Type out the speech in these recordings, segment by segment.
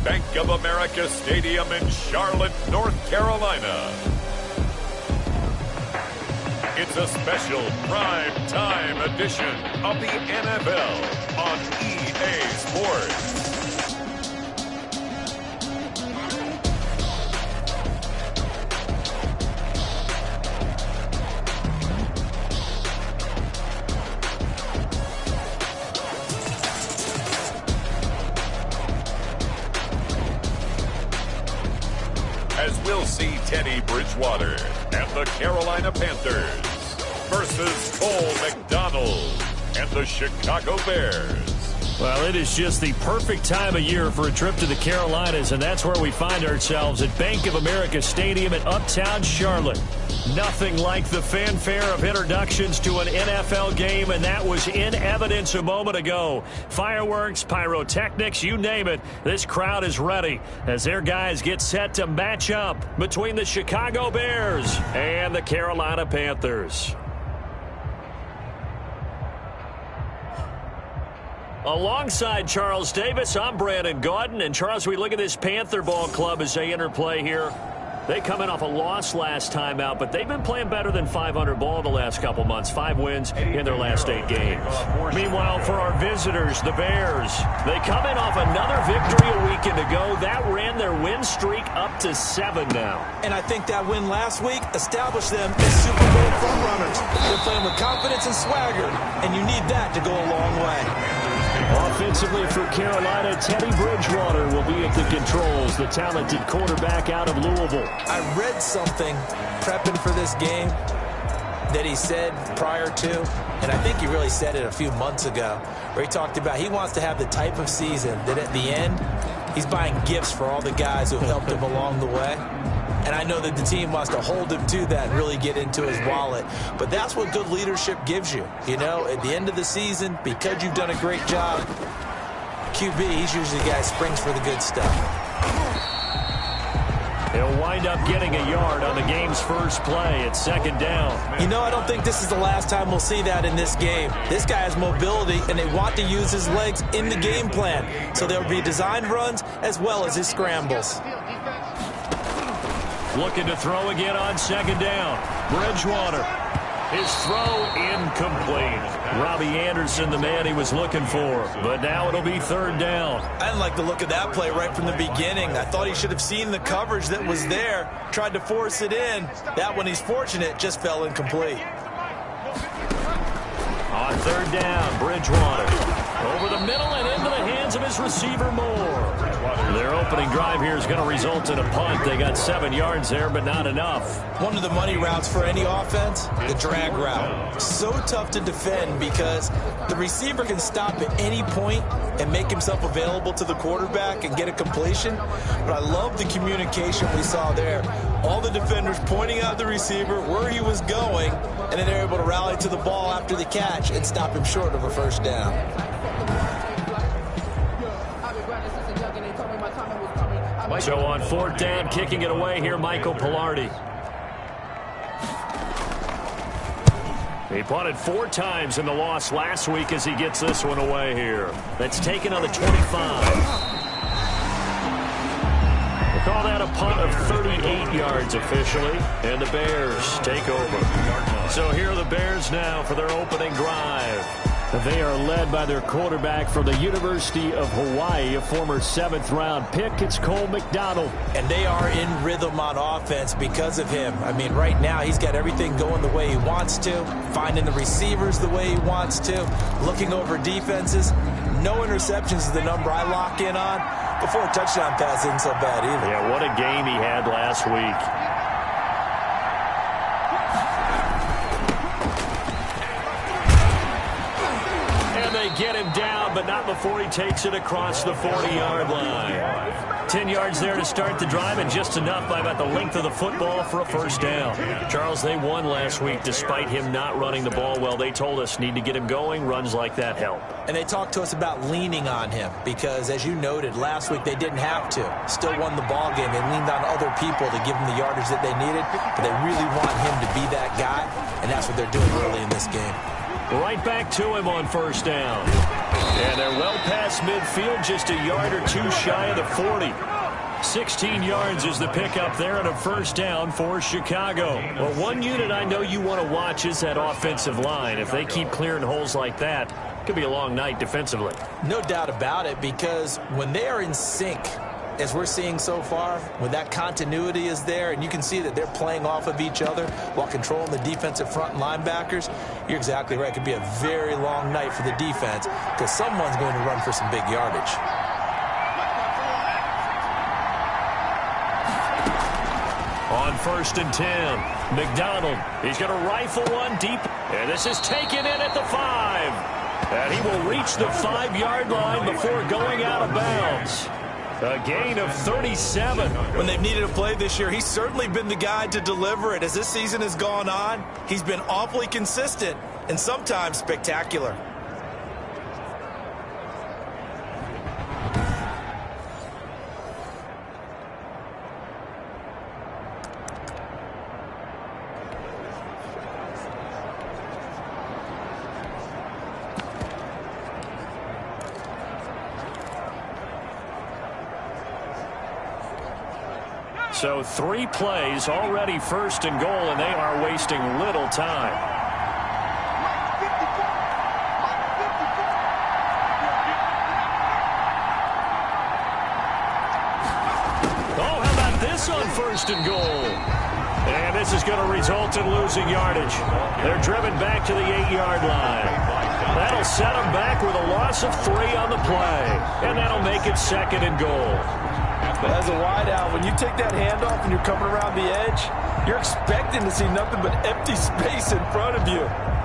Bank of America Stadium in Charlotte, North Carolina. It's a special prime time edition of the NFL on EA Sports. As we'll see Teddy Bridgewater and the Carolina Panthers versus Cole McDonald and the Chicago Bears. Well, it is just the perfect time of year for a trip to the Carolinas, and that's where we find ourselves at Bank of America Stadium in Uptown Charlotte. Nothing like the fanfare of introductions to an NFL game, and that was in evidence a moment ago. Fireworks, pyrotechnics, you name it. This crowd is ready as their guys get set to match up between the Chicago Bears and the Carolina Panthers. Alongside Charles Davis, I'm Brandon Gaudin. And Charles, we look at this Panther ball club as they enter play here. They come in off a loss last time out, but they've been playing better than 500 ball the last couple months. 5 wins in their last 8 games. Meanwhile, for our visitors, the Bears, they come in off another victory a weekend ago. That ran their win streak up to 7 now. And I think that win last week established them as Super Bowl frontrunners. They're playing with confidence and swagger, and you need that to go a long way. Offensively for Carolina, Teddy Bridgewater will be at the controls, the talented quarterback out of Louisville. I read something prepping for this game that he said prior to, and I think he really said it a few months ago, where he talked about he wants to have the type of season that at the end, he's buying gifts for all the guys who helped him along the way. And I know that the team wants to hold him to that and really get into his wallet. But that's what good leadership gives you. You know, at the end of the season, because you've done a great job, QB, he's usually the guy who springs for the good stuff. He'll wind up getting a yard on the game's first play at 2nd down. You know, I don't think this is the last time we'll see that in this game. This guy has mobility, and they want to use his legs in the game plan. So there'll be designed runs as well as his scrambles. Looking to throw again on 2nd down. Bridgewater. His throw incomplete. Robbie Anderson, the man he was looking for. But now it'll be 3rd down. I didn't like the look of that play right from the beginning. I thought he should have seen the coverage that was there. Tried to force it in. That one, he's fortunate, just fell incomplete. On 3rd down, Bridgewater. Over the middle and into the hands of his receiver, Moore. Their opening drive here is going to result in a punt. They got 7 yards there, but not enough. One of the money routes for any offense, the drag route. So tough to defend because the receiver can stop at any point and make himself available to the quarterback and get a completion. But I love the communication we saw there. All the defenders pointing out the receiver, where he was going, and then they're able to rally to the ball after the catch and stop him short of a 1st down. So on 4th down, kicking it away here, Michael Pilardi. He punted 4 times in the loss last week as he gets this one away here. That's taken on the 25. We'll call that a punt of 38 yards officially, and the Bears take over. So here are the Bears now for their opening drive. They are led by their quarterback from the University of Hawaii, a former 7th-round pick. It's Cole McDonald. And they are in rhythm on offense because of him. I mean, right now he's got everything going the way he wants to, finding the receivers the way he wants to, looking over defenses. No interceptions is the number I lock in on. Before a touchdown pass isn't so bad either. Yeah, what a game he had last week. Get him down, but not before he takes it across the 40-yard line. 10 yards there to start the drive, and just enough by about the length of the football for a 1st down. Charles, they won last week despite him not running the ball well. They told us need to get him going. Runs like that help. And they talked to us about leaning on him because, as you noted, last week they didn't have to. Still won the ball game. They leaned on other people to give them the yardage that they needed, but they really want him to be that guy, and that's what they're doing early in this game. Right back to him on 1st down. And they're well past midfield, just a yard or two shy of the 40. 16 yards is the pickup there and a first down for Chicago. Well, one unit I know you want to watch is that offensive line. If they keep clearing holes like that, it could be a long night defensively. No doubt about it, because when they are in sync, as we're seeing so far, when that continuity is there and you can see that they're playing off of each other while controlling the defensive front and linebackers, you're exactly right. It could be a very long night for the defense because someone's going to run for some big yardage. On 1st and 10, McDonald. He's going to rifle one deep. And this is taken in at the 5. And he will reach the 5-yard line before going out of bounds. A gain of 37. When they've needed a play this year, he's certainly been the guy to deliver it. As this season has gone on, he's been awfully consistent and sometimes spectacular. So 3 plays, already 1st and goal, and they are wasting little time. Oh, how about this on 1st and goal? And this is going to result in losing yardage. They're driven back to the 8-yard line. That'll set them back with a loss of 3 on the play. And that'll make it 2nd and goal. As a wideout, when you take that handoff and you're coming around the edge, you're expecting to see nothing but empty space in front of you.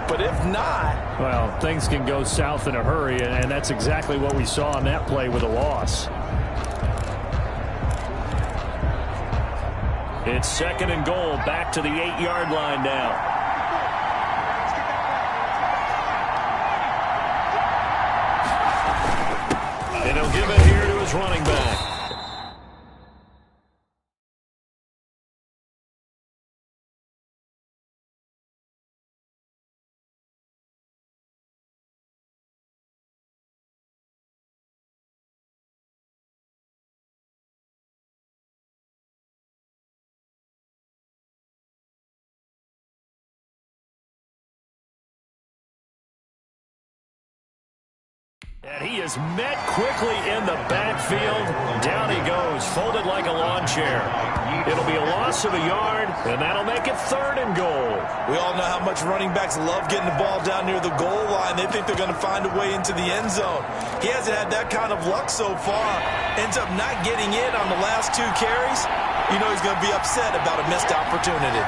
But if not... Well, things can go south in a hurry, and that's exactly what we saw on that play with a loss. It's 2nd and goal, back to the 8-yard line now. And he'll give it here to his running back. And he is met quickly in the backfield. Down he goes, folded like a lawn chair. It'll be a loss of a yard, and that'll make it 3rd and goal. We all know how much running backs love getting the ball down near the goal line. They think they're going to find a way into the end zone. He hasn't had that kind of luck so far. Ends up not getting in on the last 2 carries. You know he's going to be upset about a missed opportunity.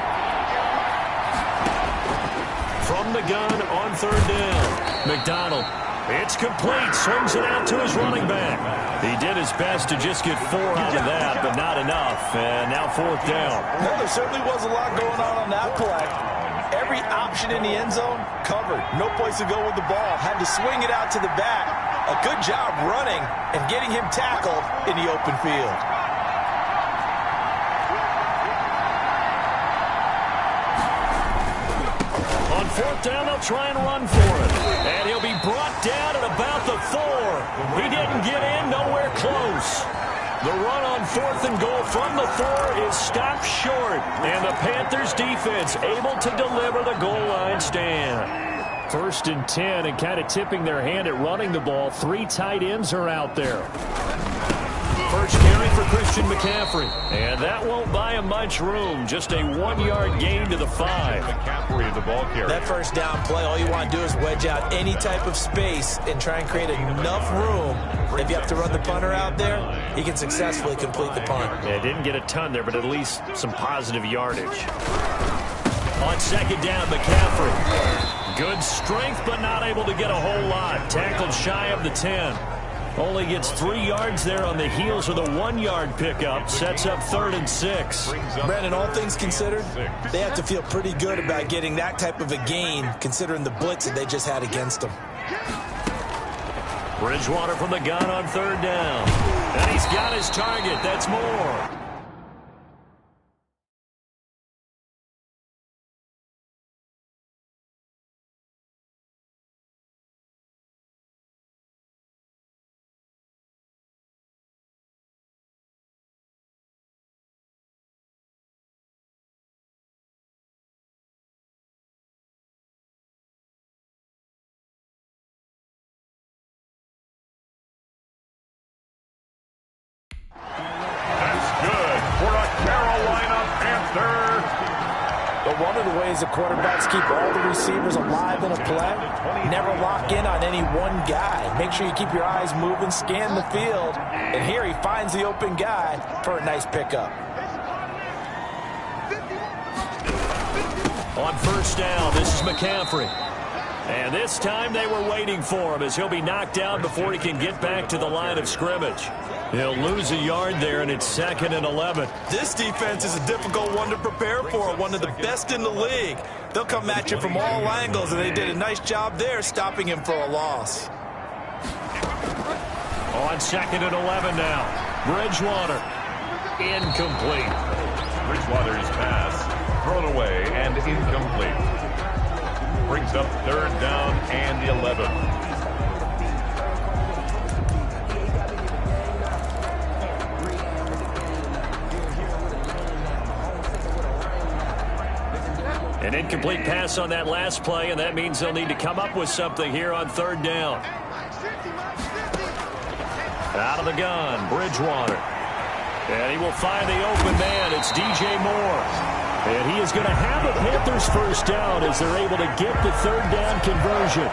From the gun on 3rd down, McDonald. It's complete. Swings it out to his running back. He did his best to just get 4 out of that, but not enough. And now 4th down. No, there certainly was a lot going on that play. Every option in the end zone covered. No place to go with the ball. Had to swing it out to the back. A good job running and getting him tackled in the open field. On 4th down, they'll try and run for it. And he'll be brought down at about the 4. He didn't get in, nowhere close. The run on 4th and goal from the 4 is stopped short. And the Panthers defense able to deliver the goal line stand. 1st and 10, and kind of tipping their hand at running the ball. 3 tight ends are out there. First carry for Christian McCaffrey. And that won't buy him much room. Just a 1-yard gain to the 5. McCaffrey, the ball carrier. That first down play, all you want to do is wedge out any type of space and try and create enough room. If you have to run the punter out there, he can successfully complete the punt. Yeah, didn't get a ton there, but at least some positive yardage. On 2nd down, McCaffrey. Good strength, but not able to get a whole lot. Tackled shy of the 10. Only gets 3 yards there on the heels of the 1-yard pickup. Sets up 3rd and 6. Brandon, all things considered, they have to feel pretty good about getting that type of a gain, considering the blitz that they just had against them. Bridgewater from the gun on 3rd down. And he's got his target. That's more. But one of the ways the quarterbacks keep all the receivers alive in a play, never lock in on any one guy. Make sure you keep your eyes moving, scan the field. And here he finds the open guy for a nice pickup. On first down, this is McCaffrey. And this time they were waiting for him as he'll be knocked down before he can get back to the line of scrimmage. He'll lose a yard there, and it's 2nd and 11. This defense is a difficult one to prepare for, one of the best in the league. They'll come at you from all angles, and they did a nice job there stopping him for a loss. On 2nd and 11 now. Bridgewater. Incomplete. Bridgewater's pass thrown away and incomplete. Brings up 3rd down and 11. An incomplete pass on that last play, and that means they'll need to come up with something here on 3rd down. Out of the gun, Bridgewater. And he will find the open man. It's DJ Moore. And he is going to have a Panthers first down as they're able to get the 3rd down conversion.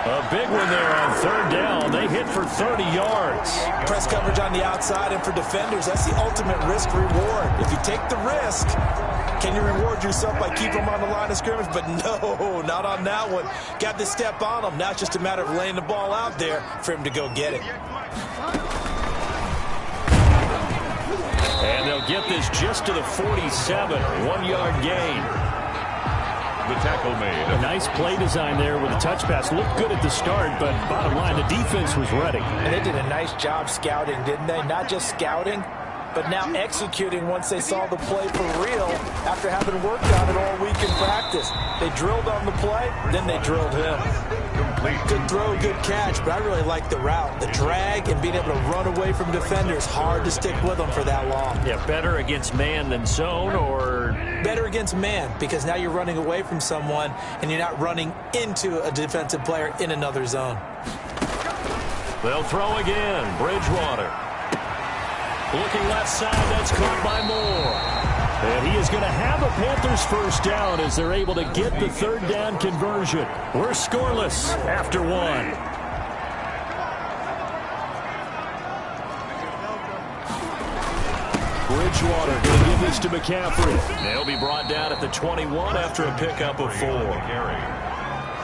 A big one there on 3rd down. They hit for 30 yards. Press coverage on the outside, and for defenders, that's the ultimate risk-reward. If you take the risk, can you reward yourself by keeping them on the line of scrimmage? But no, not on that one. Got to step on them. Now it's just a matter of laying the ball out there for him to go get it. And they'll get this just to the 47, 1-yard gain. The tackle made. A nice play design there with a touch pass. Looked good at the start, but bottom line, the defense was ready. And they did a nice job scouting, didn't they? Not just scouting, but now executing once they saw the play for real after having worked on it all week in practice. They drilled on the play, then they drilled him. Complete. Good throw, good catch, but I really like the route. The drag and being able to run away from defenders, hard to stick with them for that long. Yeah, better against man than zone, or better against man, because now you're running away from someone and you're not running into a defensive player in another zone. They'll throw again. Bridgewater. Looking left side, that's caught by Moore. And he is going to have a Panthers first down as they're able to get the 3rd down conversion. We're scoreless after 1. Bridgewater going to give this to McCaffrey. They'll be brought down at the 21 after a pickup of 4.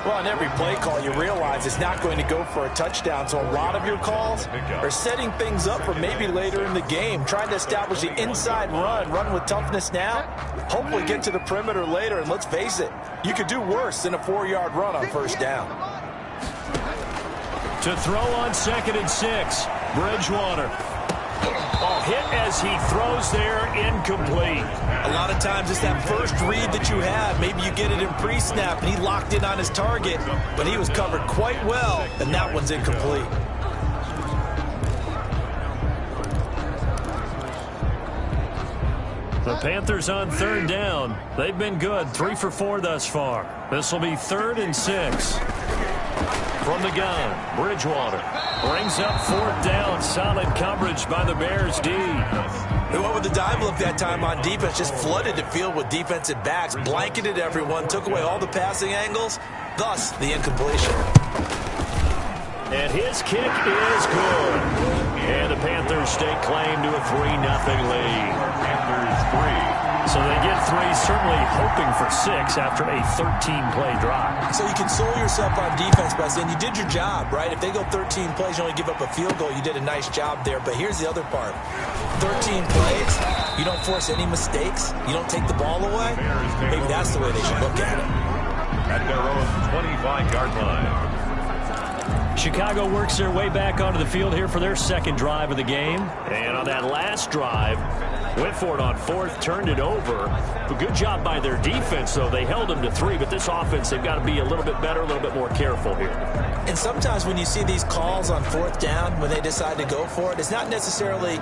Well, on every play call, you realize it's not going to go for a touchdown. So a lot of your calls are setting things up for maybe later in the game, trying to establish the inside run with toughness now, hopefully get to the perimeter later. And let's face it, you could do worse than a 4-yard run on first down. To throw on 2nd and 6, Bridgewater. Oh, hit as he throws there, incomplete. A lot of times it's that first read that you have. Maybe you get it in pre-snap, and he locked in on his target, but he was covered quite well, and that one's incomplete. The Panthers on 3rd down. They've been good, 3 for 4 thus far. This will be 3rd and 6. From the gun, Bridgewater brings up 4th down. Solid coverage by the Bears D. They went with the dive look that time on defense, just flooded the field with defensive backs, blanketed everyone, took away all the passing angles, thus the incompletion. And his kick is good. And the Panthers stake claim to a 3-0 lead. Panthers 3. So they get 3, certainly hoping for 6 after a 13-play drive. So you console yourself on defense by saying you did your job, right? If they go 13 plays, you only give up a field goal, you did a nice job there. But here's the other part. 13 plays, you don't force any mistakes, you don't take the ball away. Maybe that's the way they should look at it. At their own 25-yard line. Chicago works their way back onto the field here for their 2nd drive of the game. And on that last drive, went for it on 4th, turned it over. A good job by their defense, though. They held them to 3, but this offense, they've got to be a little bit better, a little bit more careful here. And sometimes when you see these calls on 4th down, when they decide to go for it, it's not necessarily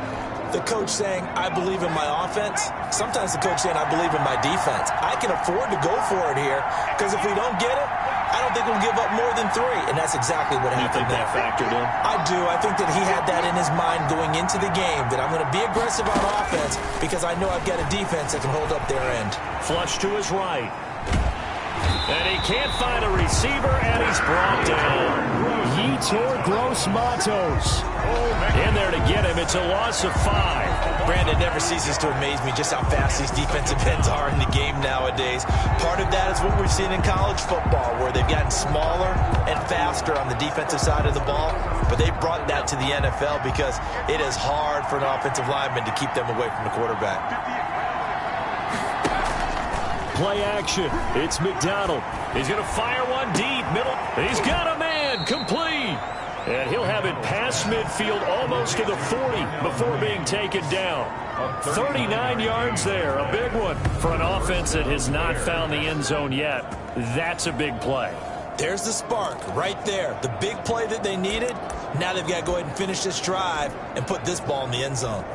the coach saying, I believe in my offense. Sometimes the coach saying, I believe in my defense. I can afford to go for it here, because if we don't get it, I don't think we'll give up more than 3, and that's exactly what happened. You think that factored in? I do. I think that he had that in his mind going into the game, that I'm going to be aggressive on offense because I know I've got a defense that can hold up their end. Flush to his right. And he can't find a receiver, and he's brought down. Yetur Gross-Matos in there to get him. It's a loss of 5. Brandon, never ceases to amaze me just how fast these defensive ends are in the game nowadays. Part of that is what we've seen in college football, where they've gotten smaller and faster on the defensive side of the ball, but they brought that to the NFL because it is hard for an offensive lineman to keep them away from the quarterback. Play action. It's McDonald. He's going to fire one deep. Middle. He's got a man. Complete. And he'll have it past midfield almost to the 40 before being taken down. 39 yards there. A big one for an offense that has not found the end zone yet. That's a big play. There's the spark right there. The big play that they needed. Now they've got to go ahead and finish this drive and put this ball in the end zone.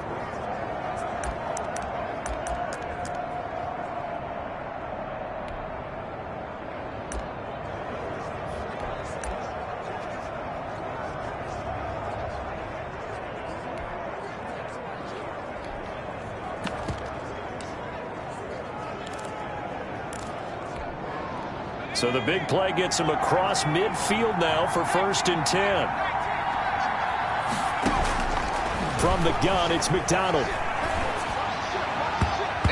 So the big play gets him across midfield now for 1st and 10. From the gun, it's McDonald.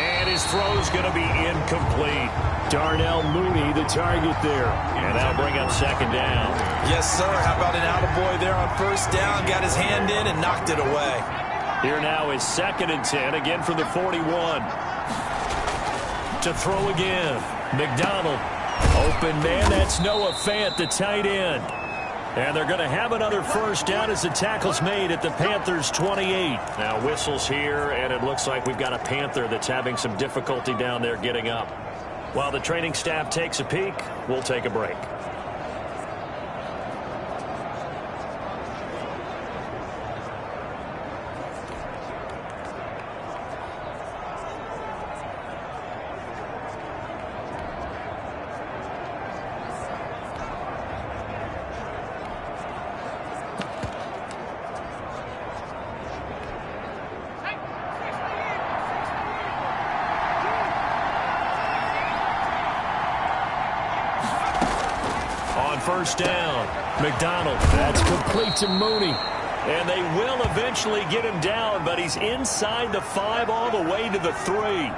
And his throw's going to be incomplete. Darnell Mooney, the target there. And that'll bring up 2nd down. Yes, sir. How about an attaboy there on 1st down? Got his hand in and knocked it away. Here now is 2nd and 10, again from the 41. To throw again. McDonald. Open man, that's Noah Fant, the tight end. And they're going to have another 1st down as the tackle's made at the Panthers' 28. Now whistles here, and it looks like we've got a Panther that's having some difficulty down there getting up. While the training staff takes a peek, we'll take a break. On 1st down, McDonald, that's complete to Mooney. And they will eventually get him down, but he's inside the 5 all the way to the 3.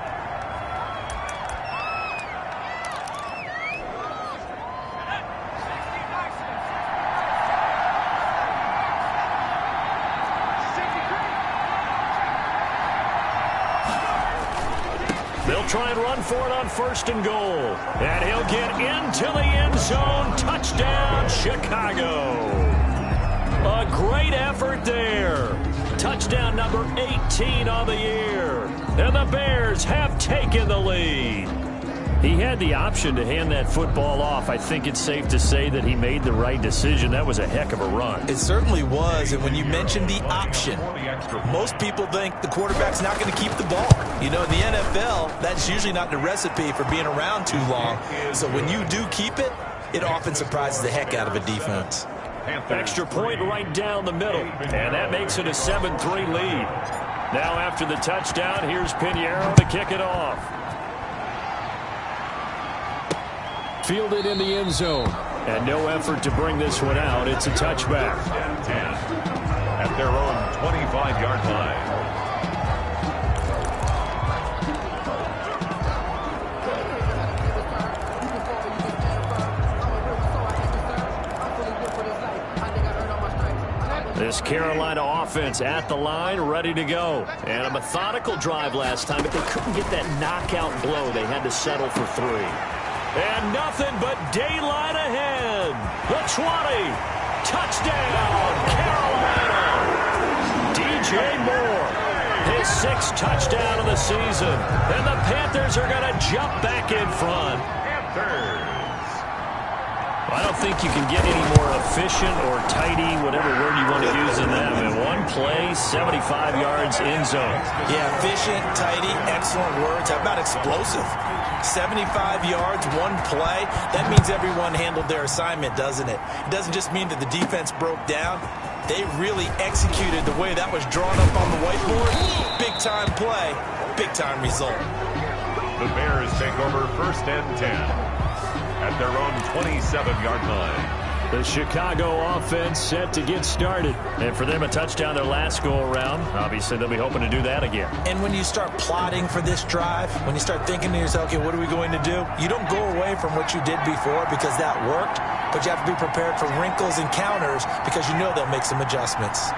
They'll try and run for it on 1st and goal. And he'll get into the end zone. Touchdown, Chicago. A great effort there. Touchdown number 18 on the year. And the Bears have taken the lead. He had the option to hand that football off. I think it's safe to say that he made the right decision. That was a heck of a run. It certainly was. And when you mention the option, most people think the quarterback's not going to keep the ball. You know, in the NFL, that's usually not the recipe for being around too long. So when you do keep it, it often surprises the heck out of a defense. Extra point right down the middle. And that makes it a 7-3 lead. Now after the touchdown, here's Pinheiro to kick it off. Fielded in the end zone. And no effort to bring this one out. It's a touchback. At their own 25-yard line. This Carolina offense at the line, ready to go. And a methodical drive last time, but they couldn't get that knockout blow. They had to settle for 3. And nothing but daylight ahead. The 20. Touchdown, Carolina. DJ Moore, his 6th touchdown of the season. And the Panthers are going to jump back in front. I don't think you can get any more efficient or tidy, whatever word you want to use in them. In one play, 75 yards in zone. Yeah, efficient, tidy, excellent words. How about explosive? 75 yards, one play. That means everyone handled their assignment, doesn't it? It doesn't just mean that the defense broke down. They really executed the way that was drawn up on the whiteboard. Big-time play, big-time result. The Bears take over 1st and 10 at their own 27-yard line. The Chicago offense set to get started. And for them, a touchdown their last go-around. Obviously, they'll be hoping to do that again. And when you start plotting for this drive, when you start thinking to yourself, okay, what are we going to do? You don't go away from what you did before because that worked, but you have to be prepared for wrinkles and counters because you know they'll make some adjustments.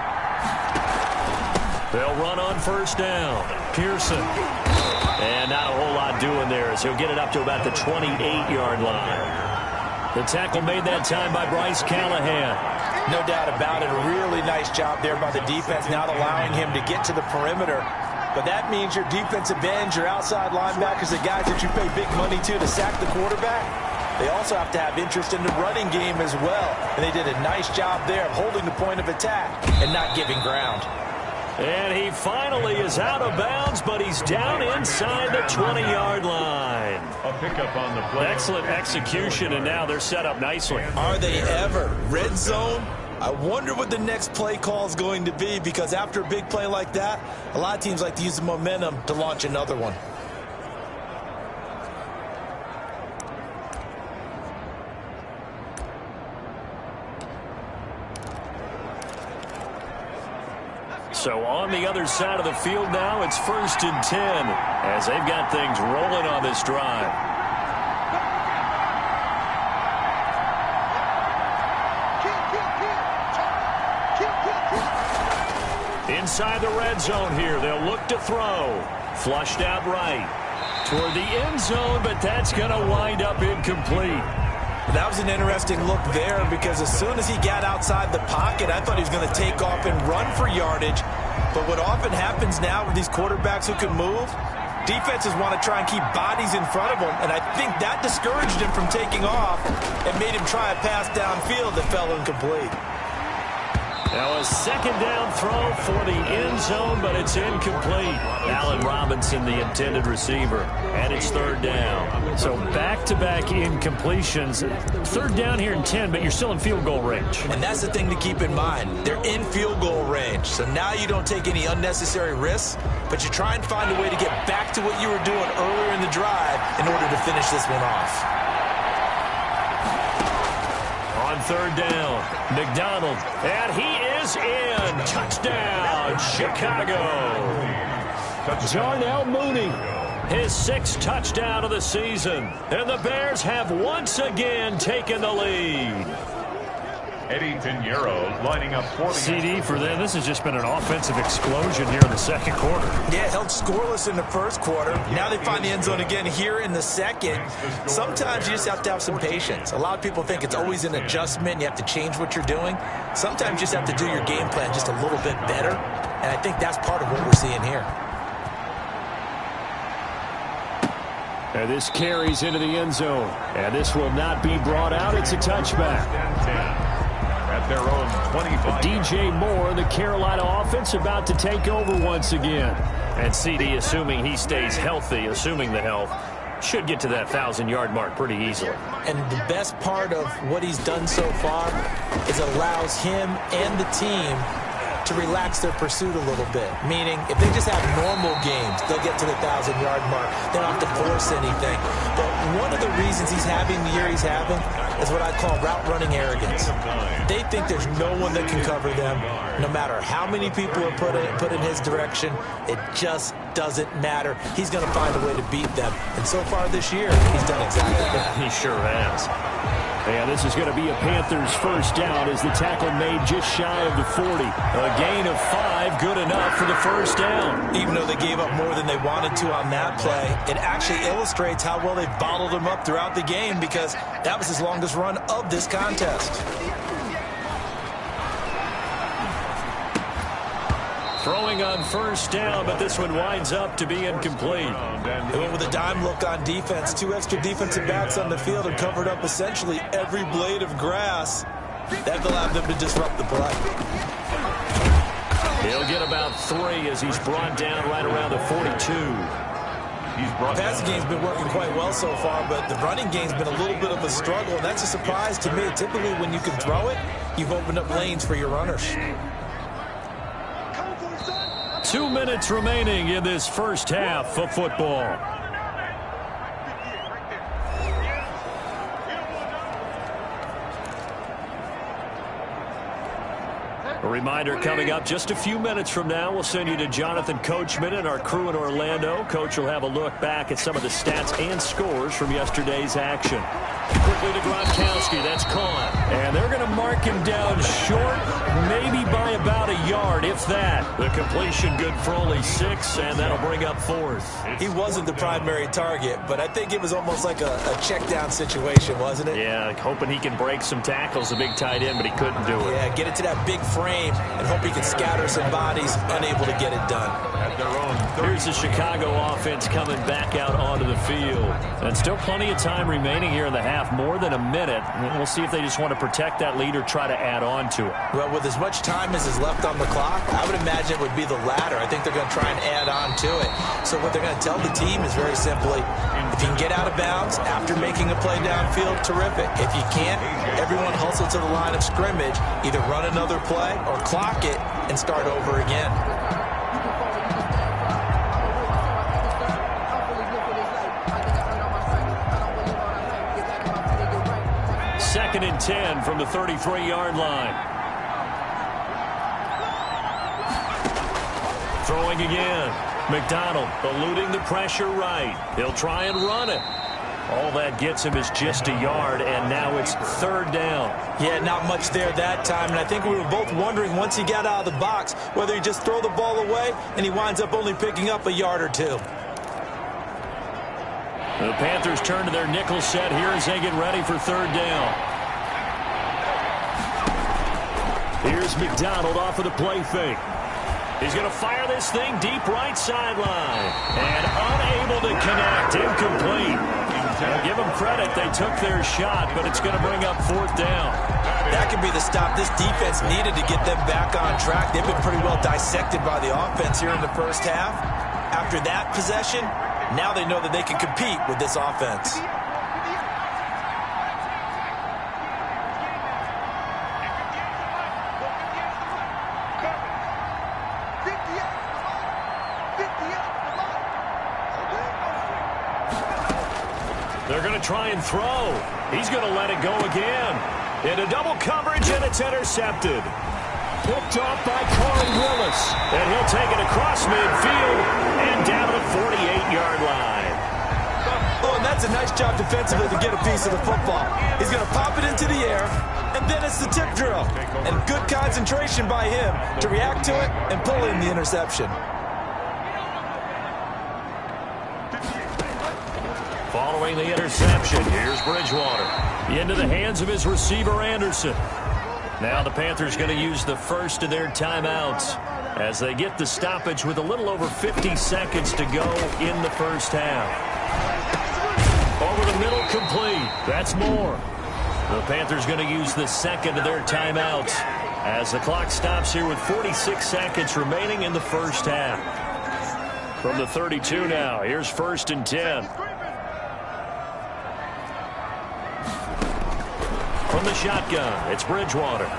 They'll run on 1st down. Pearson. And not a whole lot doing there as he'll get it up to about the 28-yard line. The tackle made that time by Bryce Callahan. No doubt about it. A really nice job there by the defense, not allowing him to get to the perimeter. But that means your defensive ends, your outside linebackers, the guys that you pay big money to sack the quarterback, they also have to have interest in the running game as well. And they did a nice job there of holding the point of attack and not giving ground. And he finally is out of bounds, but he's down inside the 20-yard line. A pickup on the play. Excellent execution, and now they're set up nicely. Are they ever? Red zone? I wonder what the next play call is going to be, because after a big play like that, a lot of teams like to use the momentum to launch another one. So on the other side of the field now, it's 1st and 10 as they've got things rolling on this drive. Inside the red zone here, they'll look to throw. Flushed out right toward the end zone, but that's going to wind up incomplete. That was an interesting look there because as soon as he got outside the pocket, I thought he was going to take off and run for yardage. But what often happens now with these quarterbacks who can move, defenses want to try and keep bodies in front of them, and I think that discouraged him from taking off and made him try a pass downfield that fell incomplete. Now a 2nd down throw for the end zone, but it's incomplete. Allen Robinson, the intended receiver, and it's 3rd down. So back-to-back incompletions. 3rd down here in 10, but you're still in field goal range. And that's the thing to keep in mind. They're in field goal range, so now you don't take any unnecessary risks, but you try and find a way to get back to what you were doing earlier in the drive in order to finish this one off. On 3rd down, McDonald, and he is in. Touchdown, Chicago. Darnell Mooney, his 6th touchdown of the season. And the Bears have once again taken the lead. Eddie Pinheiro lining up for the CD for them. This has just been an offensive explosion here in the 2nd quarter. Yeah, held scoreless in the 1st quarter. Now they find the end zone again here in the 2nd. Sometimes you just have to have some patience. A lot of people think it's always an adjustment. You have to change what you're doing. Sometimes you just have to do your game plan just a little bit better. And I think that's part of what we're seeing here. And this carries into the end zone. And this will not be brought out. It's a touchback. At their own 25. DJ Moore, the Carolina offense, about to take over once again. And CD, assuming he stays healthy, assuming the health, should get to that 1,000-yard mark pretty easily. And the best part of what he's done so far is allows him and the team to relax their pursuit a little bit. Meaning, if they just have normal games, they'll get to the 1,000-yard mark. They don't have to force anything. But one of the reasons he's having the year he's having is what I call route running arrogance. They think there's no one that can cover them. No matter how many people are put in his direction, it just doesn't matter. He's going to find a way to beat them. And so far this year, he's done exactly that. He sure has. And this is going to be a Panthers 1st down as the tackle made just shy of the 40. A gain of 5, good enough for the 1st down. Even though they gave up more than they wanted to on that play, it actually illustrates how well they bottled him up throughout the game because that was his longest run of this contest. Throwing on 1st down, but this one winds up to be incomplete. They went with a dime look on defense. 2 extra defensive backs on the field and covered up essentially every blade of grass. That allowed them to disrupt the play. He'll get about 3 as he's brought down right around the 42. The passing game's been working quite well so far, but the running game's been a little bit of a struggle, and that's a surprise to me. Typically, when you can throw it, you've opened up lanes for your runners. 2 minutes remaining in this first half of football. A reminder coming up just a few minutes from now. We'll send you to Jonathan Coachman and our crew in Orlando. Coach will have a look back at some of the stats and scores from yesterday's action. Quickly to Gronkowski. That's caught. And they're going to mark him down short, maybe by about a yard, if that. The completion good for only 6, and that'll bring up 4th. He wasn't the primary target, but I think it was almost like a check down situation, wasn't it? Yeah, hoping he can break some tackles, a big tight end, but he couldn't do it. Yeah, get it to that big frame and hope he can scatter some bodies, unable to get it done. Here's the Chicago offense coming back out onto the field. And still plenty of time remaining here in the half, more than a minute. We'll see if they just want to protect that lead or try to add on to it. Well, with as much time as is left on the clock, I would imagine it would be the latter. I think they're going to try and add on to it. So what they're going to tell the team is very simply, if you can get out of bounds after making a play downfield, terrific. If you can't, everyone hustle to the line of scrimmage, either run another play or clock it and start over again. Second and 10 from the 33-yard line. Throwing again. McDonald eluding the pressure right. He'll try and run it. All that gets him is just a yard, and now it's 3rd down. Yeah, not much there that time, and I think we were both wondering once he got out of the box whether he just throw the ball away and he winds up only picking up a yard or 2. The Panthers turn to their nickel set here as they get ready for 3rd down. Here's McDonald off of the play fake. He's going to fire this thing deep right sideline. And unable to connect. Incomplete. Give them credit. They took their shot, but it's going to bring up 4th down. That could be the stop this defense needed to get them back on track. They've been pretty well dissected by the offense here in the first half. After that possession, now they know that they can compete with this offense. They're going to try and throw. He's going to let it go again. Into double coverage, and it's intercepted. Picked off by Corey Willis. And he'll take it across midfield and down to the 48-yard line. Oh, and that's a nice job defensively to get a piece of the football. He's going to pop it into the air, and then it's the tip drill. And good concentration by him to react to it and pull in the interception. Following the interception, here's Bridgewater. Into the hands of his receiver, Anderson. Now the Panthers going to use the first of their timeouts as they get the stoppage with a little over 50 seconds to go in the first half. Over the middle, complete. That's more. The Panthers going to use the second of their timeouts as the clock stops here with 46 seconds remaining in the first half. From the 32 now, here's 1st and 10. From the shotgun, it's Bridgewater.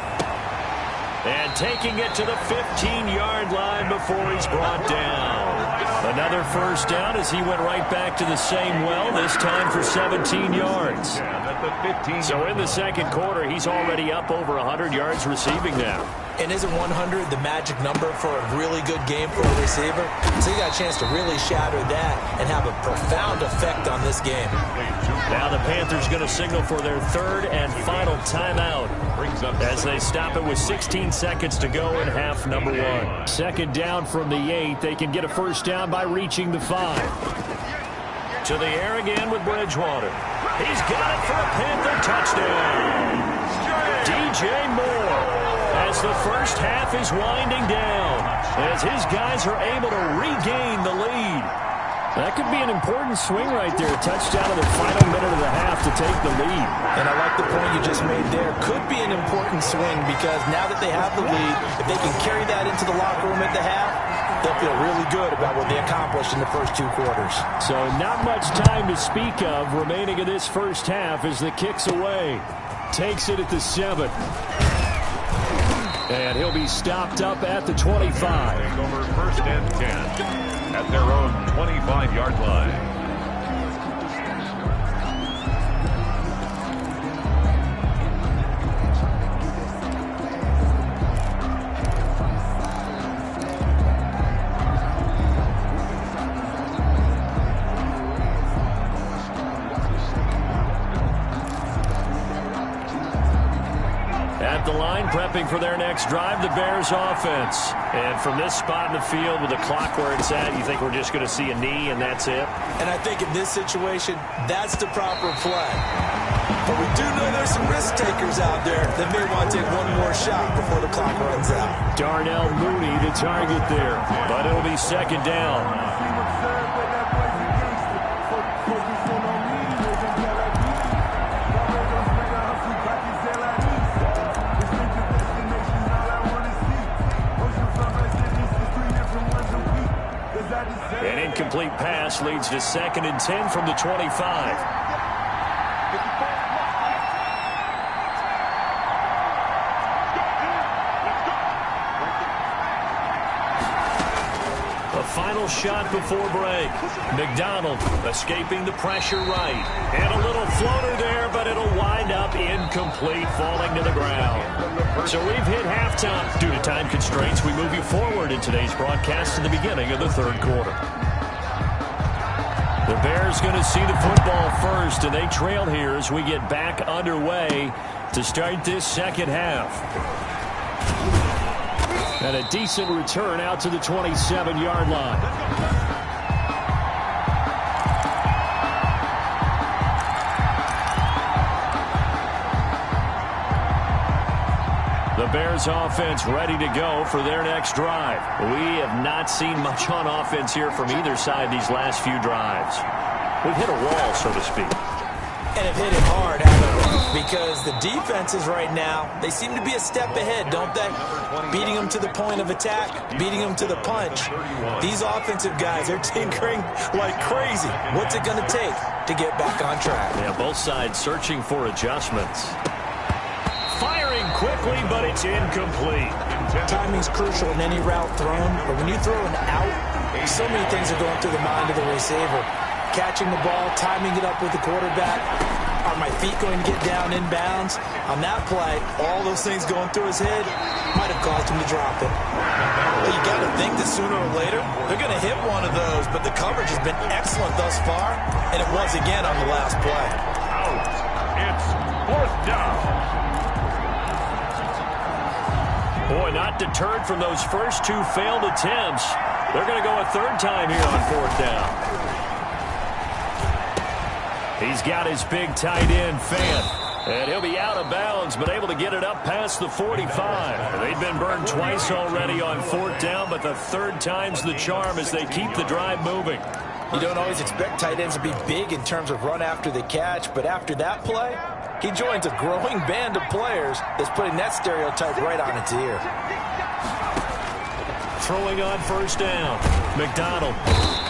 And taking it to the 15-yard line before he's brought down. Another first down as he went right back to the same well, this time for 17 yards. So in the second quarter, he's already up over 100 yards receiving now. And isn't 100 the magic number for a really good game for a receiver? So you got a chance to really shatter that and have a profound effect on this game. Now the Panthers going to signal for their 3rd and final timeout as they stop it with 16 seconds to go in half number 1. 2nd down from the 8. They can get a first down by reaching the 5. To the air again with Bridgewater. He's got it for a Panther touchdown. DJ Moore. As the first half is winding down, as his guys are able to regain the lead. That could be an important swing right there. A touchdown in the final minute of the half to take the lead. And I like the point you just made there. Could be an important swing because now that they have the lead, if they can carry that into the locker room at the half, they'll feel really good about what they accomplished in the first 2 quarters. So not much time to speak of remaining in this first half as the kick's away. Takes it at the 7. And he'll be stopped up at the 25. Over first and 10 at their own 25-yard line. At the line, prepping for their next drive, the Bears offense. And from this spot in the field with the clock where it's at, you think we're just going to see a knee and that's it? And I think in this situation, that's the proper play. But we do know there's some risk takers out there that may want to take one more shot before the clock runs out. Darnell Mooney, the target there. But it'll be second down. An incomplete pass leads to 2nd and 10 from the 25. A final shot before break. McDonald escaping the pressure right. And a little floater there, but it'll wind up incomplete, falling to the ground. So we've hit halftime. Due to time constraints, we move you forward in today's broadcast to the beginning of the 3rd quarter. The Bears going to see the football first, and they trail here as we get back underway to start this 2nd half. And a decent return out to the 27-yard line. The Bears offense ready to go for their next drive. We have not seen much on offense here from either side these last few drives. We've hit a wall, so to speak. And have hit it hard, haven't we? Because the defenses right now, they seem to be a step ahead, don't they? Beating them to the point of attack, beating them to the punch. These offensive guys, they're tinkering like crazy. What's it going to take to get back on track? Yeah, both sides searching for adjustments. Firing quickly, but it's incomplete. Timing's crucial in any route thrown, but when you throw an out, so many things are going through the mind of the receiver. Catching the ball, timing it up with the quarterback. Are my feet going to get down inbounds? On that play, all those things going through his head might have caused him to drop it. Well, you got to think that sooner or later, they're going to hit one of those, but the coverage has been excellent thus far, and it was again on the last play. Out. It's 4th down. Boy, not deterred from those first 2 failed attempts. They're going to go a 3rd time here on 4th down. He's got his big tight end, Fant. And he'll be out of bounds, but able to get it up past the 45. They've been burned twice already on 4th down, but the 3rd time's the charm as they keep the drive moving. You don't always expect tight ends to be big in terms of run after the catch, but after that play, he joins a growing band of players that's putting that stereotype right on its ear. Throwing on 1st down. McDonald.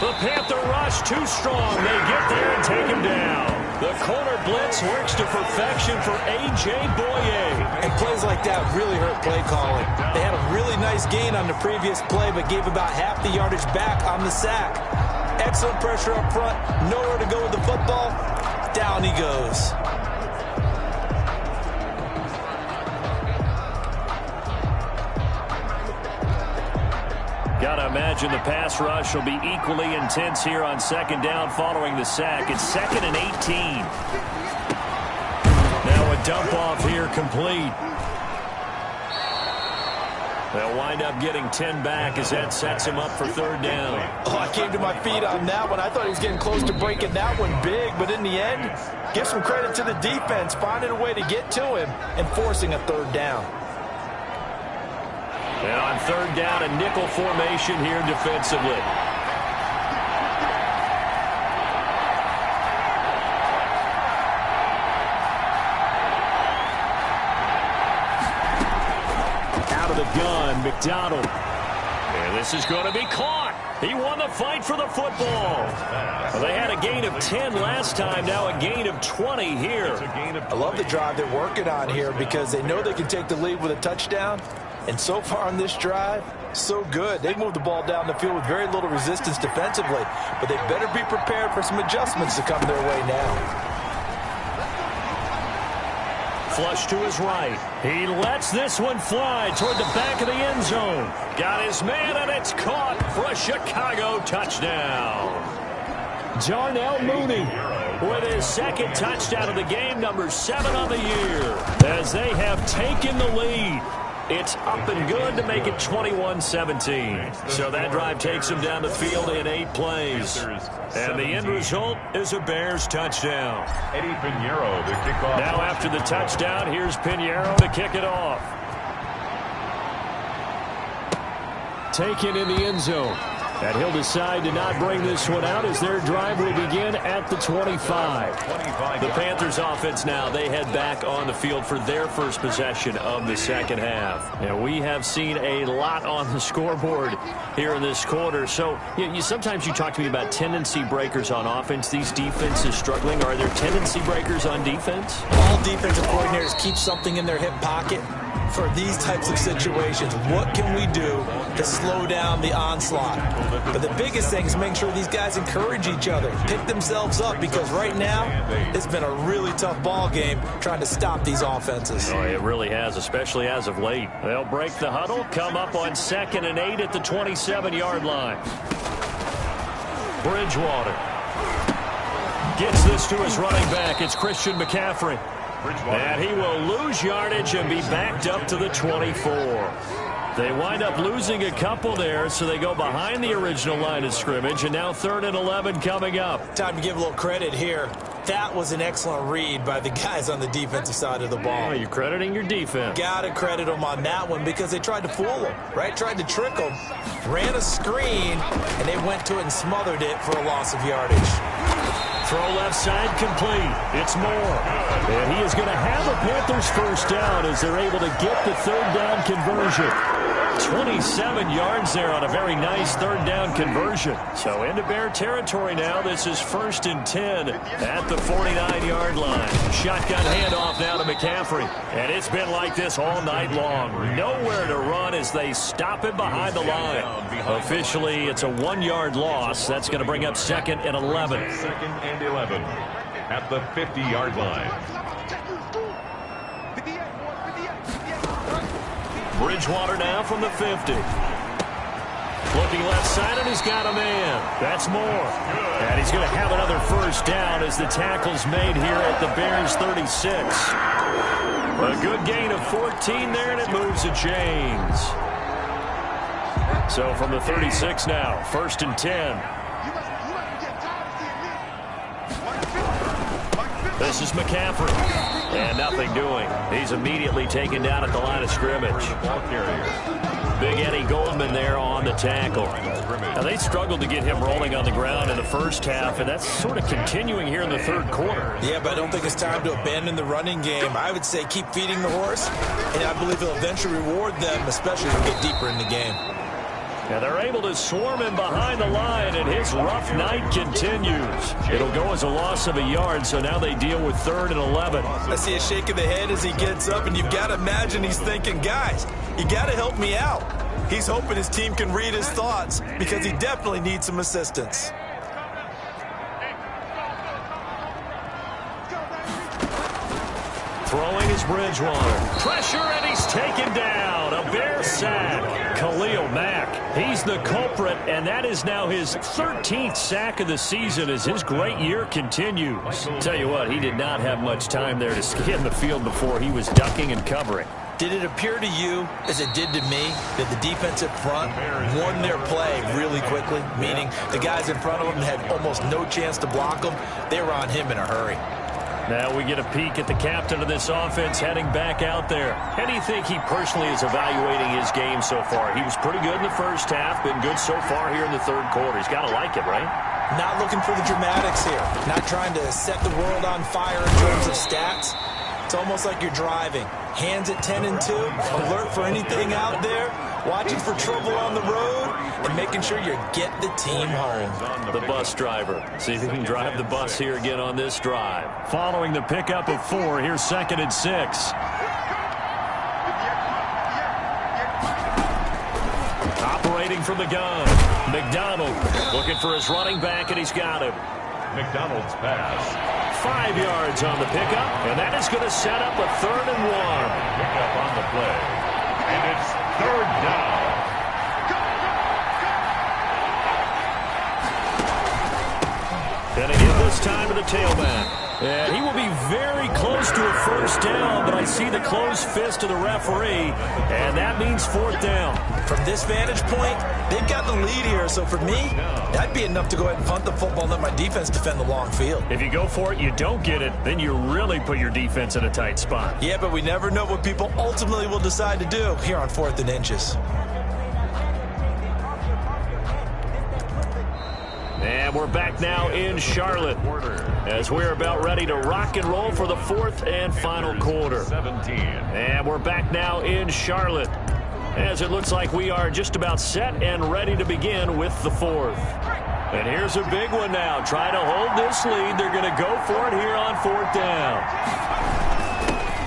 The Panther rush too strong. They get there and take him down. The corner blitz works to perfection for A.J. Boye. And plays like that really hurt play calling. They had a really nice gain on the previous play, but gave about half the yardage back on the sack. Excellent pressure up front. Nowhere to go with the football. Down he goes. Got to imagine the pass rush will be equally intense here on 2nd down following the sack. It's 2nd and 18. Now a dump off here complete. They'll wind up getting 10 back as that sets him up for 3rd down. Oh, I came to my feet on that one. I thought he was getting close to breaking that one big, but in the end, give some credit to the defense, finding a way to get to him and forcing a 3rd down. And on 3rd down, a nickel formation here defensively. Out of the gun, McDonald. And this is going to be caught. He won the fight for the football. Well, they had a gain of 10 last time, now a gain of 20 here. I love the drive they're working on here because they know they can take the lead with a touchdown. And so far on this drive, so good. They've moved the ball down the field with very little resistance defensively, but they better be prepared for some adjustments to come their way now. Flush to his right. He lets this one fly toward the back of the end zone. Got his man, and it's caught for a Chicago touchdown. Darnell Mooney with his second touchdown of the game, number 7 on the year, as they have taken the lead. It's up and good to make it 21-17. So that drive takes them down the field in 8 plays. And the end result is a Bears touchdown. Eddie Pinheiro, the kickoff. Now after the touchdown, here's Pinheiro to kick it off. Taken in the end zone. And he'll decide to not bring this one out as their drive will begin at the 25. The Panthers offense now, they head back on the field for their first possession of the second half. And we have seen a lot on the scoreboard here in this quarter. So sometimes you talk to me about tendency breakers on offense. These defenses struggling. Are there tendency breakers on defense? All defensive coordinators keep something in their hip pocket for these types of situations. What can we do to slow down the onslaught? But the biggest thing is make sure these guys encourage each other, pick themselves up, because right now it's been a really tough ball game trying to stop these offenses. Oh, it really has, especially as of late. They'll break the huddle, come up on 2nd and 8 at the 27-yard line. Bridgewater gets this to his running back. It's Christian McCaffrey. And he will lose yardage and be backed up to the 24. They wind up losing a couple there, so they go behind the original line of scrimmage, and now 3rd and 11 coming up. Time to give a little credit here. That was an excellent read by the guys on the defensive side of the ball. Oh, you're crediting your defense. Got to credit them on that one because they tried to fool them, right? Tried to trick them, ran a screen, and they went to it and smothered it for a loss of yardage. Throw left side complete. It's Moore. And he is going to have a Panthers first down as they're able to get the 3rd down conversion. 27 yards there on a very nice 3rd down conversion. So into Bear territory now. This is 1st and 10 at the 49-yard line. Shotgun handoff now to McCaffrey. And it's been like this all night long. Nowhere to run as they stop him behind the line. Officially, it's a 1-yard loss. That's going to bring up 2nd and 11. 2nd and 11 at the 50-yard line. Bridgewater now from the 50. Looking left side, and he's got a man. That's Moore. And he's going to have another first down as the tackle's made here at the Bears 36. A good gain of 14 there, and it moves the chains. So from the 36 now, 1st and 10. This is McCaffrey. And nothing doing. He's immediately taken down at the line of scrimmage. Big Eddie Goldman there on the tackle. Now, they struggled to get him rolling on the ground in the first half, and that's sort of continuing here in the 3rd quarter. Yeah, but I don't think it's time to abandon the running game. I would say keep feeding the horse, and I believe he'll eventually reward them, especially as we get deeper in the game. And they're able to swarm him behind the line, and his rough night continues. It'll go as a loss of a yard, so now they deal with 3rd and 11. I see a shake of the head as he gets up, and you've got to imagine he's thinking, guys, you got to help me out. He's hoping his team can read his thoughts because he definitely needs some assistance. Throwing is Bridgewater. Pressure, and he's taken down. A Bear sack. Khalil Mack, he's the culprit, and that is now his 13th sack of the season as his great year continues. Tell you what, he did not have much time there to scan the field before he was ducking and covering. Did it appear to you, as it did to me, that the defensive front won their play really quickly? Meaning the guys in front of them had almost no chance to block them. They were on him in a hurry. Now we get a peek at the captain of this offense heading back out there. How do you think he personally is evaluating his game so far? He was pretty good in the first half, been good so far here in the 3rd quarter. He's got to like it, right? Not looking for the dramatics here. Not trying to set the world on fire in terms of stats. It's almost like you're driving. Hands at 10 and 2, alert for anything out there, watching for trouble on the road, and making sure you get the team home. The bus driver. See if he can drive the bus here again on this drive. Following the pickup of 4, here's 2nd and 6. Operating from the gun. McDonald looking for his running back, and he's got him. McDonald's pass. 5 yards on the pickup, and that is going to set up a 3rd and 1. Pickup on the play. And it's 3rd down. And again this time to the tailback. And he will be very close to a 1st down, but I see the closed fist of the referee, and that means 4th down. From this vantage point, they've got the lead here, so for me, that'd be enough to go ahead and punt the football and let my defense defend the long field. If you go for it, you don't get it, then you really put your defense in a tight spot. Yeah, but we never know what people ultimately will decide to do here on 4th and inches. And we're back now in Charlotte as we're about ready to rock and roll for the 4th and final quarter. 17. And we're back now in Charlotte as it looks like we are just about set and ready to begin with the 4th. And here's a big one now. Try to hold this lead. They're going to go for it here on 4th down.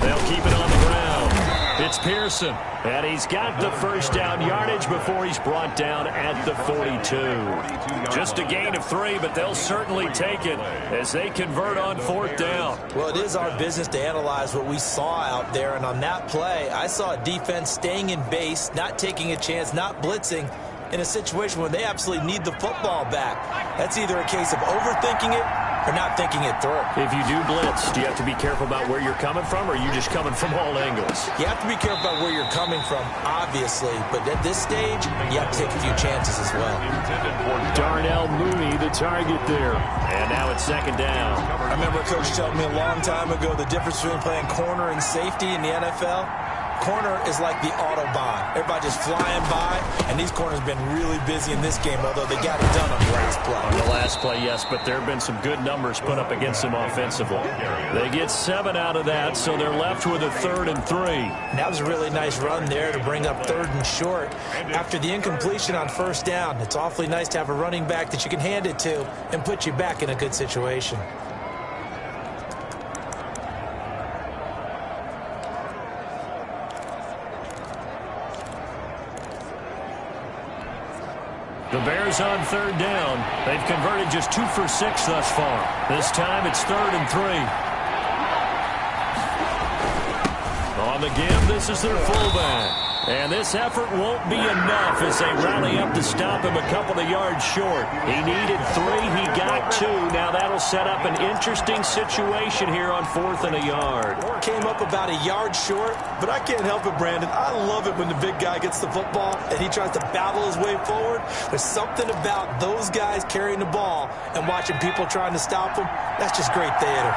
They'll keep it on the ground. It's Pearson, and he's got the 1st down yardage before he's brought down at the 42. Just a gain of 3, but they'll certainly take it as they convert on 4th down. Well, it is our business to analyze what we saw out there, and on that play, I saw a defense staying in base, not taking a chance, not blitzing, in a situation where they absolutely need the football back. That's either a case of overthinking it or not thinking it through. If you do blitz, do you have to be careful about where you're coming from, or are you just coming from all angles? You have to be careful about where you're coming from, obviously, but at this stage, you have to take a few chances as well. Darnell Mooney, the target there. And now it's 2nd down. I remember a coach telling me a long time ago the difference between playing corner and safety in the NFL. Corner is like the Autobahn. Everybody just flying by, and these corners have been really busy in this game, although they got it done on the last play. On the last play, yes, but there have been some good numbers put up against them offensively. They get 7 out of that, so they're left with a 3rd and 3. That was a really nice run there to bring up 3rd and short. After the incompletion on 1st down, it's awfully nice to have a running back that you can hand it to and put you back in a good situation. The Bears on 3rd down. They've converted just 2 for 6 thus far. This time it's 3rd and 3. On the give, this is their fullback. And this effort won't be enough as they rally up to stop him a couple of yards short. He needed 3, he got 2. Now that'll set up an interesting situation here on 4th and a yard. Came up about a yard short, but I can't help it, Brandon. I love it when the big guy gets the football and he tries to battle his way forward. There's something about those guys carrying the ball and watching people trying to stop them. That's just great theater.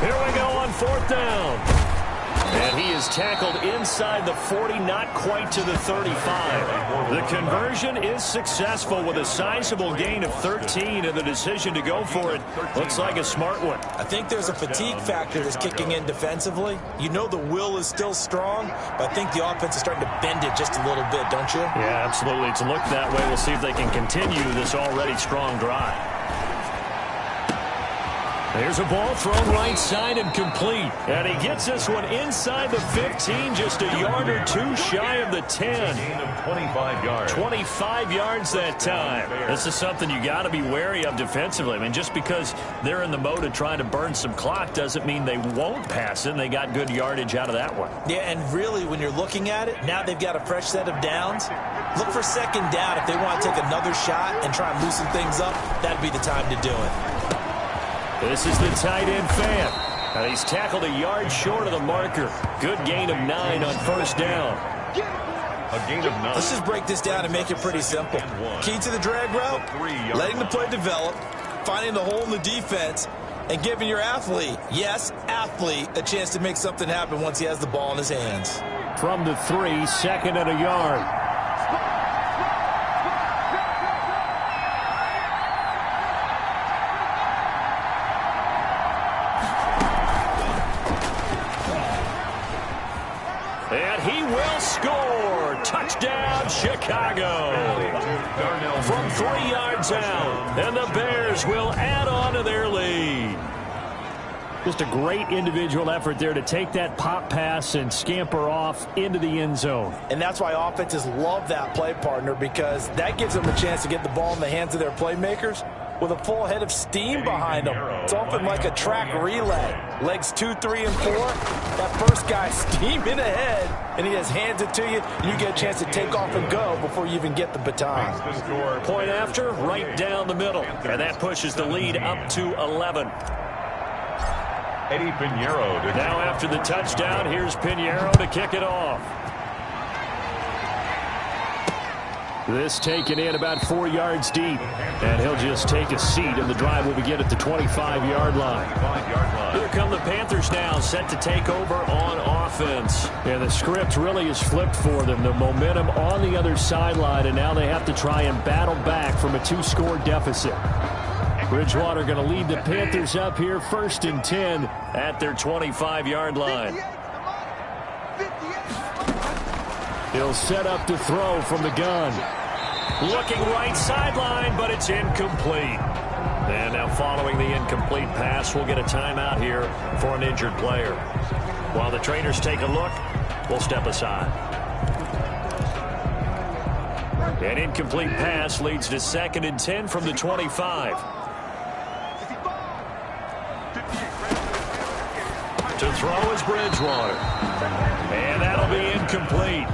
Here we go on 4th down. And he is tackled inside the 40, not quite to the 35. The conversion is successful with a sizable gain of 13, and the decision to go for it looks like a smart one. I think there's a fatigue factor that's kicking in defensively. You know the will is still strong, but I think the offense is starting to bend it just a little bit, don't you? Yeah, absolutely. It's looked that way. We'll see if they can continue this already strong drive. There's a ball thrown right side and complete. And he gets this one inside the 15, just a yard or 2 shy of the 10. Gain of 25 yards. 25 yards that time. This is something you got to be wary of defensively. I mean, just because they're in the mode of trying to burn some clock doesn't mean they won't pass it. And they got good yardage out of that one. Yeah, and really, when you're looking at it, now they've got a fresh set of downs. Look for 2nd down. If they want to take another shot and try and loosen things up, that'd be the time to do it. This is the tight end fan. And he's tackled a yard short of the marker. Good gain of 9 on 1st down. A gain of 9. Let's just break this down and make it pretty simple. Key to the drag route, letting the play develop, finding the hole in the defense, and giving your athlete, yes, athlete, a chance to make something happen once he has the ball in his hands. From the 3, 2nd and a yard. And he will score. Touchdown, Chicago. From 3 yards out. And the Bears will add on to their lead. Just a great individual effort there to take that pop pass and scamper off into the end zone. And that's why offenses love that play, partner, because that gives them a chance to get the ball in the hands of their playmakers with a full head of steam behind them. It's often like a track relay. Legs 2, 3, and 4. That first guy steaming ahead, and he just hands it to you, and you get a chance to take off and go before you even get the baton. Point after, right down the middle. And that pushes the lead up to 11. Eddie Pinheiro. Now after the touchdown, here's Pinheiro to kick it off. This taken in about 4 yards deep. And he'll just take a seat, and the drive will begin at the 25-yard line. Here come the Panthers now, set to take over on offense. And the script really is flipped for them. The momentum on the other sideline, and now they have to try and battle back from a 2-score deficit. Bridgewater going to lead the Panthers up here, 1st and 10 at their 25-yard line. He'll set up to throw from the gun. Looking right sideline, but it's incomplete. And now following the incomplete pass, we'll get a timeout here for an injured player. While the trainers take a look, we'll step aside. An incomplete pass leads to 2nd and 10 from the 25. To throw is Bridgewater. And that'll be incomplete.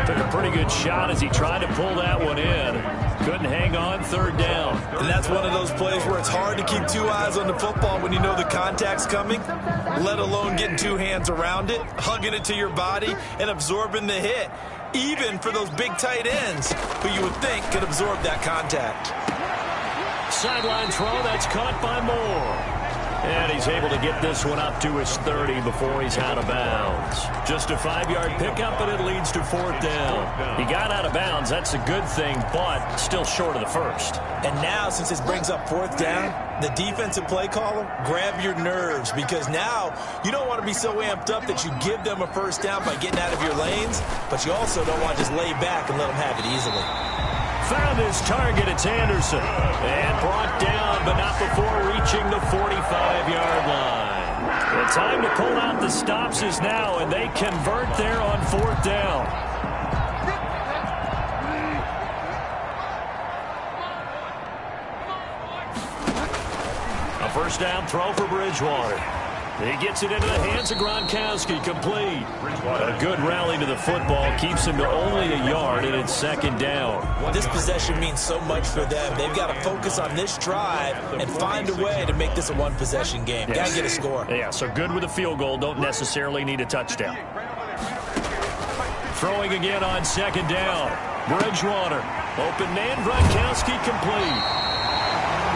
Took a pretty good shot as he tried to pull that one in. Couldn't hang on, 3rd down. And that's one of those plays where it's hard to keep 2 eyes on the football when you know the contact's coming, let alone getting 2 hands around it, hugging it to your body, and absorbing the hit, even for those big tight ends who you would think could absorb that contact. Sideline throw, that's caught by Moore. And he's able to get this one up to his 30 before he's out of bounds. Just a 5-yard pickup, and it leads to 4th down. He got out of bounds. That's a good thing, but still short of the 1st. And now, since this brings up 4th down, the defensive play caller, grab your nerves, because now you don't want to be so amped up that you give them a 1st down by getting out of your lanes, but you also don't want to just lay back and let them have it easily. Found his target, it's Anderson. And brought down, but not before reaching the 45-yard line. The time to pull out the stops is now, and they convert there on 4th down. A 1st down throw for Bridgewater. He gets it into the hands of Gronkowski, complete. A good rally to the football keeps him to only a yard, and it's 2nd down. This possession means so much for them. They've got to focus on this drive and find a way to make this a one-possession game. Got to get a score. Yeah, so good with a field goal. Don't necessarily need a touchdown. Throwing again on 2nd down. Bridgewater. Open man, Gronkowski, complete.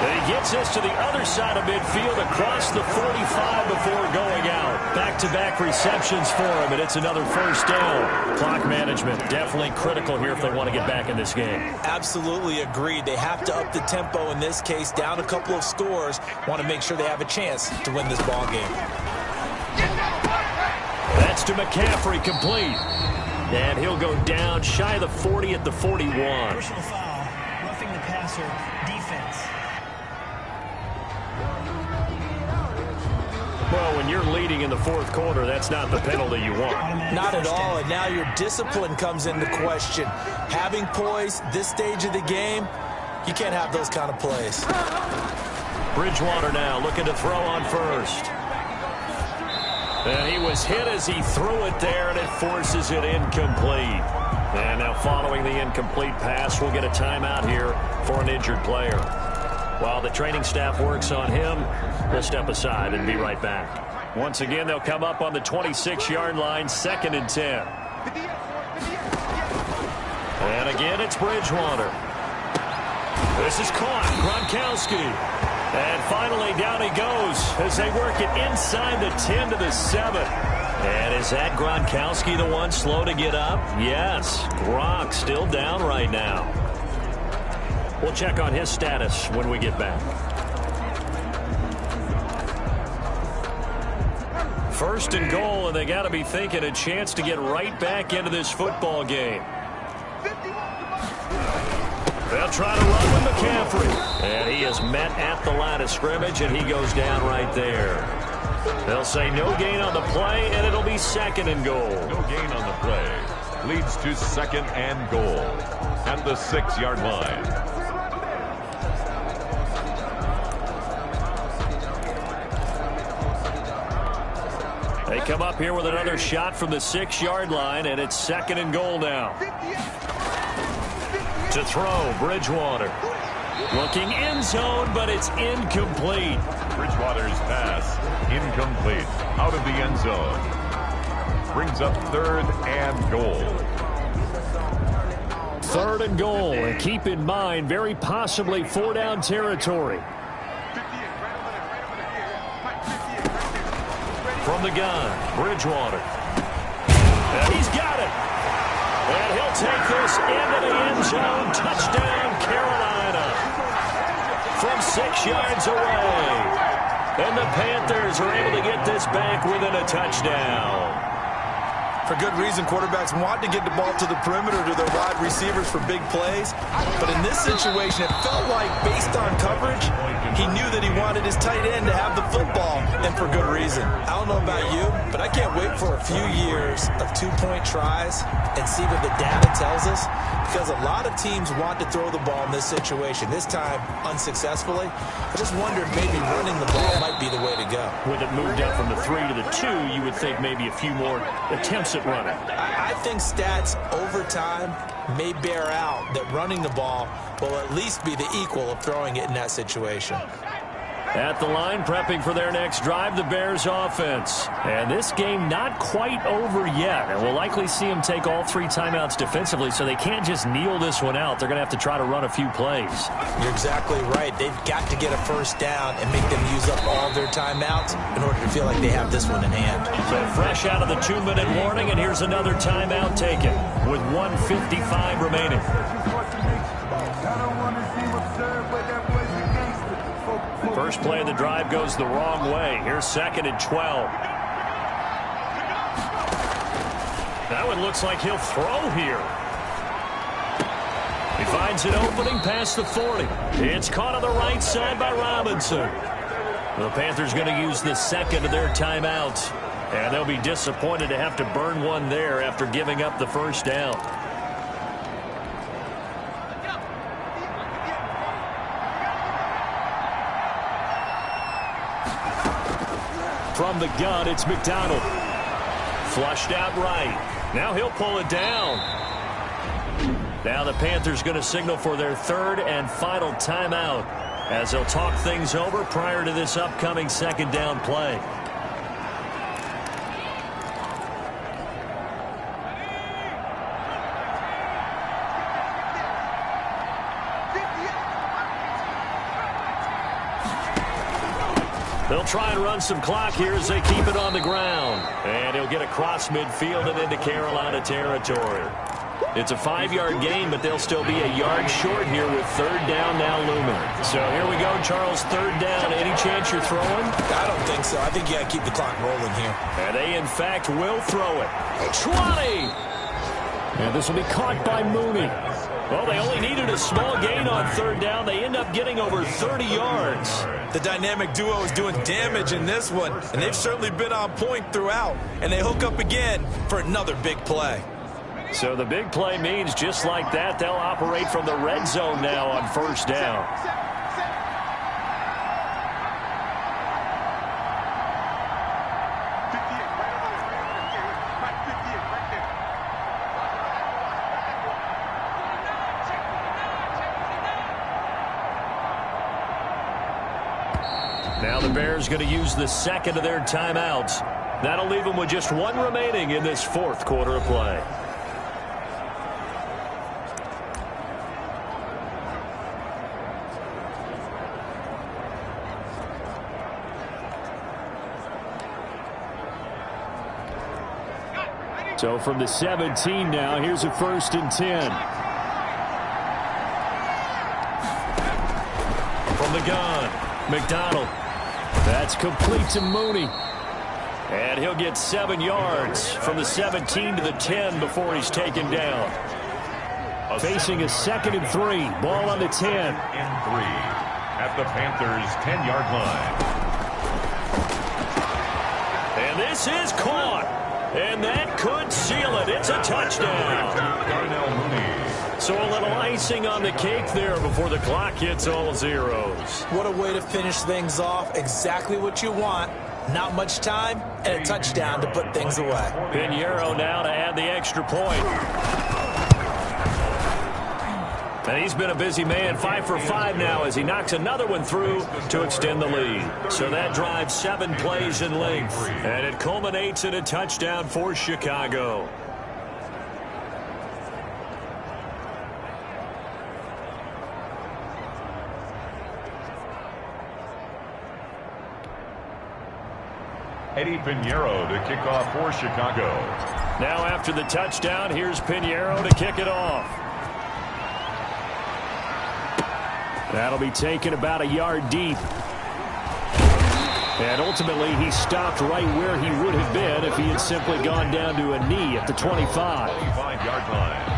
And he gets us to the other side of midfield across the 45 before going out. Back-to-back receptions for him, and it's another 1st down. Clock management definitely critical here if they want to get back in this game. Absolutely agreed. They have to up the tempo in this case, down a couple of scores. Want to make sure they have a chance to win this ball game. That's to McCaffrey, complete. And he'll go down shy of the 40 at the 41. Personal foul, roughing the passer, defense. Well, when you're leading in the 4th quarter, that's not the penalty you want. Not at all, and now your discipline comes into question. Having poise this stage of the game, you can't have those kind of plays. Bridgewater now looking to throw on 1st. And he was hit as he threw it there, and it forces it incomplete. And now following the incomplete pass, we'll get a timeout here for an injured player. While the training staff works on him, we'll step aside and be right back. Once again, they'll come up on the 26-yard line, 2nd and 10. And again, it's Bridgewater. This is caught. Gronkowski. And finally, down he goes as they work it inside the 10 to the 7. And is that Gronkowski the one slow to get up? Yes. Gronk still down right now. We'll check on his status when we get back. First and goal, and they got to be thinking a chance to get right back into this football game. They'll try to run with McCaffrey. And he is met at the line of scrimmage, and he goes down right there. They'll say no gain on the play, and it'll be second and goal. No gain on the play. Leads to second and goal at the 6-yard line. They come up here with another shot from the 6-yard line, and it's second and goal now. To throw, Bridgewater. Looking end zone, but it's incomplete. Bridgewater's pass, incomplete, out of the end zone. Brings up third and goal. Third and goal, and keep in mind, very possibly 4-down territory. From the gun, Bridgewater. And he's got it. And he'll take this into the end zone. Touchdown, Carolina. From 6 yards away. And the Panthers are able to get this back within a touchdown. For good reason, quarterbacks want to get the ball to the perimeter to their wide receivers for big plays. But in this situation, it felt like, based on coverage, he knew that he wanted his tight end to have the football, and for good reason. I don't know about you, but I can't wait for a few years of two-point tries and see what the data tells us, because a lot of teams want to throw the ball in this situation, this time unsuccessfully. I just wonder if maybe running the ball might be the way to go. With it moved up from the 3 to the 2, you would think maybe a few more attempts at running. I think stats over time may bear out that running the ball will at least be the equal of throwing it in that situation. At the line, prepping for their next drive, the Bears offense. And this game not quite over yet. And we'll likely see them take all 3 timeouts defensively, so they can't just kneel this one out. They're going to have to try to run a few plays. You're exactly right. They've got to get a first down and make them use up all their timeouts in order to feel like they have this one in hand. So fresh out of the 2-minute warning, and here's another timeout taken with 1:55 remaining. First play of the drive goes the wrong way. Here's second and 12. That one looks like he'll throw here. He finds an opening past the 40. It's caught on the right side by Robinson. The Panthers going to use the second of their timeouts. And they'll be disappointed to have to burn one there after giving up the first down. From the gun, it's McDonald. Flushed out right. Now he'll pull it down. Now the Panthers going to signal for their third and final timeout as they'll talk things over prior to this upcoming second down play. They'll try and run some clock here as they keep it on the ground. And he'll get across midfield and into Carolina territory. It's a 5-yard gain, but they'll still be a yard short here with third down now looming. So here we go, Charles, third down. Any chance you're throwing? I don't think so. I think you got to keep the clock rolling here. And they, in fact, will throw it. 20! And this will be caught by Mooney. Well, they only needed a small gain on third down. They end up getting over 30 yards. The dynamic duo is doing damage in this one, and they've certainly been on point throughout. And they hook up again for another big play. So the big play means just like that, they'll operate from the red zone now on first down. Now the Bears going to use the second of their timeouts. That'll leave them with just one remaining in this fourth quarter of play. So from the 17 now, here's a first and 10. From the gun, McDonald. That's complete to Mooney. And he'll get 7 yards from the 17 to the 10 before he's taken down. Facing a 2nd and 3. Ball on the 10. And 3 at the Panthers' 10-yard line. And this is caught. And that could seal it. It's a touchdown. So a little icing on the cake there before the clock hits all zeros. What a way to finish things off. Exactly what you want. Not much time and a touchdown to put things away. Pinheiro now to add the extra point. And he's been a busy man, 5 for 5 now as he knocks another one through to extend the lead. So that drives 7 plays in length. And it culminates in a touchdown for Chicago. Eddie Pinheiro to kick off for Chicago. Now after the touchdown, here's Pinheiro to kick it off. That'll be taken about a yard deep. And ultimately, he stopped right where he would have been if he had simply gone down to a knee at the 25. 25-yard line.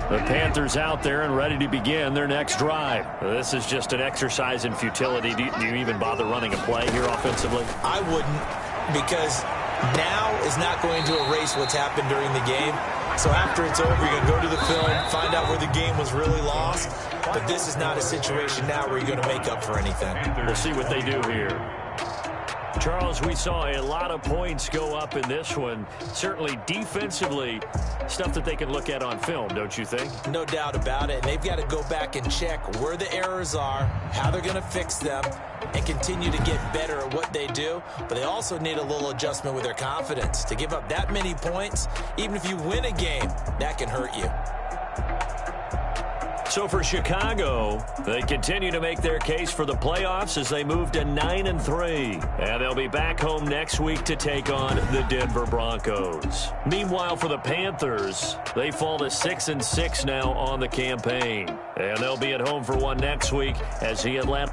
The Panthers out there and ready to begin their next drive. This is just an exercise in futility. Do you even bother running a play here offensively? I wouldn't, because now is not going to erase what's happened during the game. So after it's over, you're going to go to the film, find out where the game was really lost. But this is not a situation now where you're going to make up for anything. We'll see what they do here. Charles, we saw a lot of points go up in this one. Certainly defensively, stuff that they can look at on film, don't you think? No doubt about it. And they've got to go back and check where the errors are, how they're going to fix them, and continue to get better at what they do. But they also need a little adjustment with their confidence. To give up that many points, even if you win a game, that can hurt you. So for Chicago, they continue to make their case for the playoffs as they move to 9-3. And they'll be back home next week to take on the Denver Broncos. Meanwhile, for the Panthers, they fall to 6-6 now on the campaign. And they'll be at home for one next week as the Atlanta